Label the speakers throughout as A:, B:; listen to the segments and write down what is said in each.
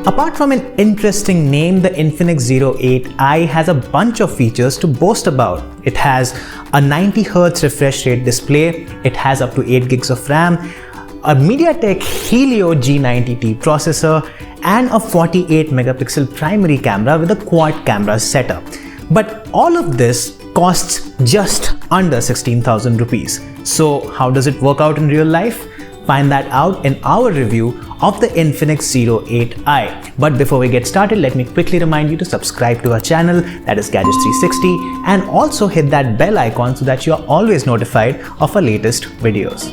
A: Apart from an interesting name, the Infinix Zero 8i has a bunch of features to boast about. It has a 90Hz refresh rate display, it has up to 8 gigs of RAM, a MediaTek Helio G90T processor, and a 48 megapixel primary camera with a quad camera setup. But all of this costs just under 16,000 rupees. So how does it work out in real life? Find that out in our review of the Infinix Zero 8i. But before we get started, let me quickly remind you to subscribe to our channel, that is Gadgets 360, and also hit that bell icon so that you are always notified of our latest videos.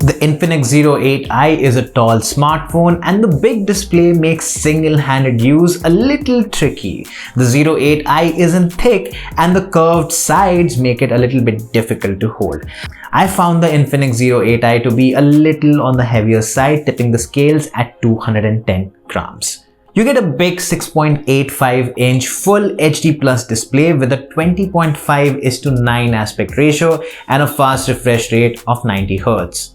A: The Infinix Zero 8i is a tall smartphone, and the big display makes single-handed use a little tricky. The Zero 8i isn't thick, and the curved sides make it a little bit difficult to hold. I found the Infinix Zero 8i to be a little on the heavier side, tipping the scales at 210 grams. You get a big 6.85-inch Full HD Plus display with a 20.5:9 aspect ratio and a fast refresh rate of 90 Hz.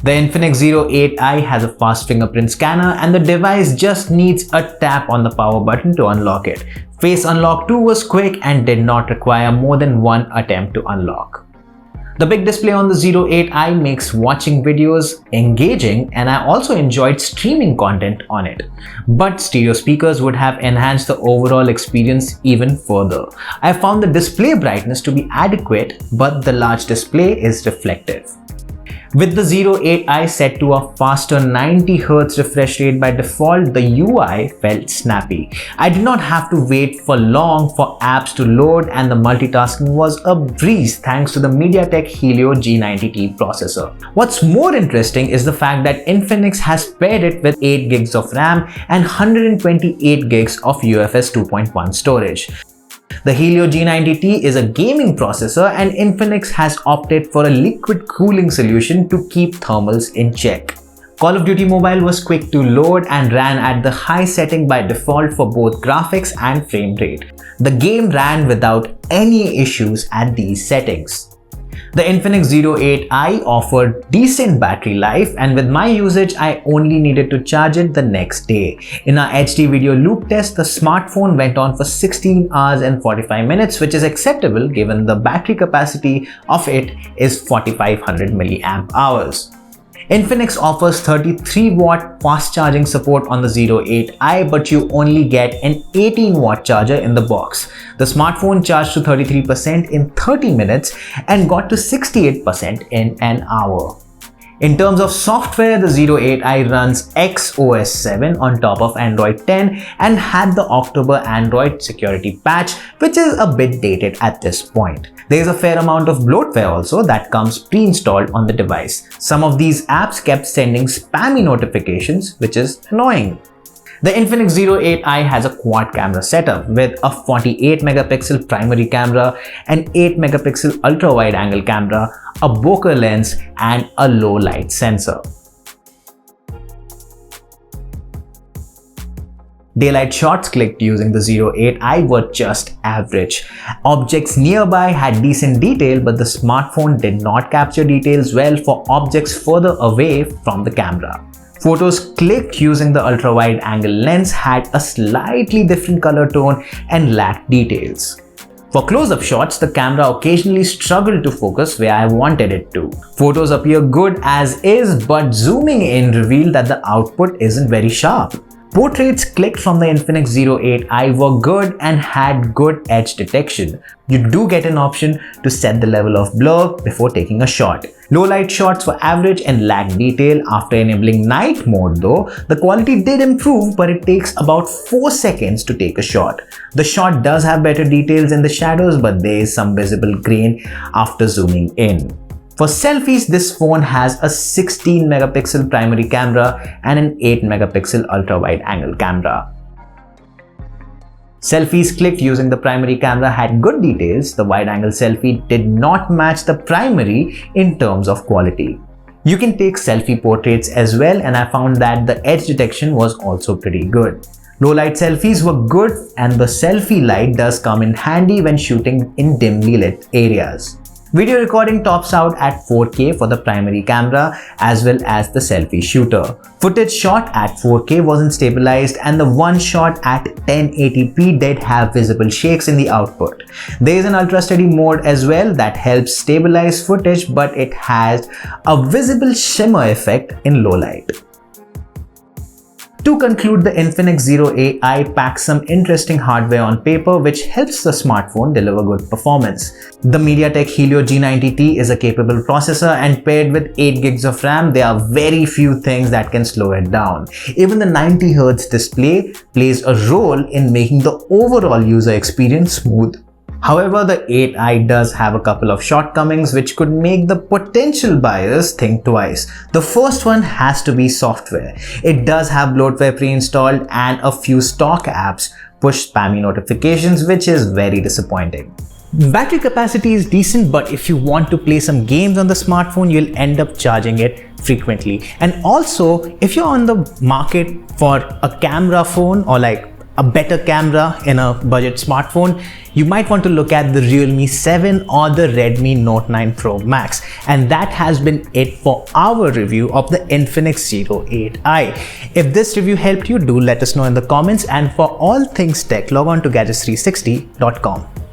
A: The Infinix Zero 8i has a fast fingerprint scanner, and the device just needs a tap on the power button to unlock it. Face unlock too was quick and did not require more than one attempt to unlock. The big display on the Zero 8i makes watching videos engaging, and I also enjoyed streaming content on it. But stereo speakers would have enhanced the overall experience even further. I found the display brightness to be adequate, but the large display is reflective. With the Zero 8i set to a faster 90Hz refresh rate by default, the UI felt snappy. I did not have to wait for long for apps to load, and the multitasking was a breeze thanks to the MediaTek Helio G90T processor. What's more interesting is the fact that Infinix has paired it with 8 gigs of RAM and 128 gigs of UFS 2.1 storage. The Helio G90T is a gaming processor, and Infinix has opted for a liquid cooling solution to keep thermals in check. Call of Duty Mobile was quick to load and ran at the high setting by default for both graphics and frame rate. The game ran without any issues at these settings. The Infinix Zero 8i offered decent battery life, and with my usage, I only needed to charge it the next day. In our HD video loop test, the smartphone went on for 16 hours and 45 minutes, which is acceptable given the battery capacity of it is 4500 milliamp hours. Infinix offers 33-watt fast charging support on the Zero 8i, but you only get an 18-watt charger in the box. The smartphone charged to 33% in 30 minutes and got to 68% in an hour. In terms of software, the Zero 8i runs XOS 7 on top of Android 10 and had the October Android security patch, which is a bit dated at this point. There is a fair amount of bloatware also that comes pre-installed on the device. Some of these apps kept sending spammy notifications, which is annoying. The Infinix Zero 8i has a quad camera setup with a 48 megapixel primary camera, an 8 megapixel ultra wide angle camera, a bokeh lens, and a low light sensor. Daylight shots clicked using the Zero 8i were just average. Objects nearby had decent detail, but the smartphone did not capture details well for objects further away from the camera. Photos clicked using the ultra-wide angle lens had a slightly different color tone and lacked details. For close-up shots, the camera occasionally struggled to focus where I wanted it to. Photos appear good as is, but zooming in revealed that the output isn't very sharp. Portraits clicked from the Infinix Zero 8i were good and had good edge detection. You do get an option to set the level of blur before taking a shot. Low light shots were average and lacked detail. After enabling night mode though, the quality did improve, but it takes about 4 seconds to take a shot. The shot does have better details in the shadows, but there is some visible grain after zooming in. For selfies, this phone has a 16 megapixel primary camera and an 8 megapixel ultra wide angle camera. Selfies clicked using the primary camera had good details. The wide angle selfie did not match the primary in terms of quality. You can take selfie portraits as well, and I found that the edge detection was also pretty good. Low light selfies were good, and the selfie light does come in handy when shooting in dimly lit areas. Video recording tops out at 4K for the primary camera as well as the selfie shooter. Footage shot at 4K wasn't stabilized, and the one shot at 1080p did have visible shakes in the output. There is an ultra steady mode as well that helps stabilize footage, but it has a visible shimmer effect in low light. To conclude, the Infinix Zero 8i packs some interesting hardware on paper which helps the smartphone deliver good performance. The MediaTek Helio G90T is a capable processor, and paired with 8 gigs of RAM, there are very few things that can slow it down. Even the 90Hz display plays a role in making the overall user experience smooth. However, the 8i does have a couple of shortcomings which could make the potential buyers think twice. The first one has to be software. It does have bloatware pre-installed, and a few stock apps push spammy notifications, which is very disappointing. Battery capacity is decent, but if you want to play some games on the smartphone, you'll end up charging it frequently. And also, if you're on the market for a camera phone or like a better camera in a budget smartphone, you might want to look at the Realme 7 or the Redmi Note 9 Pro Max. And that has been it for our review of the Infinix Zero 8i. If this review helped you, do let us know in the comments, and for all things tech, log on to gadgets360.com.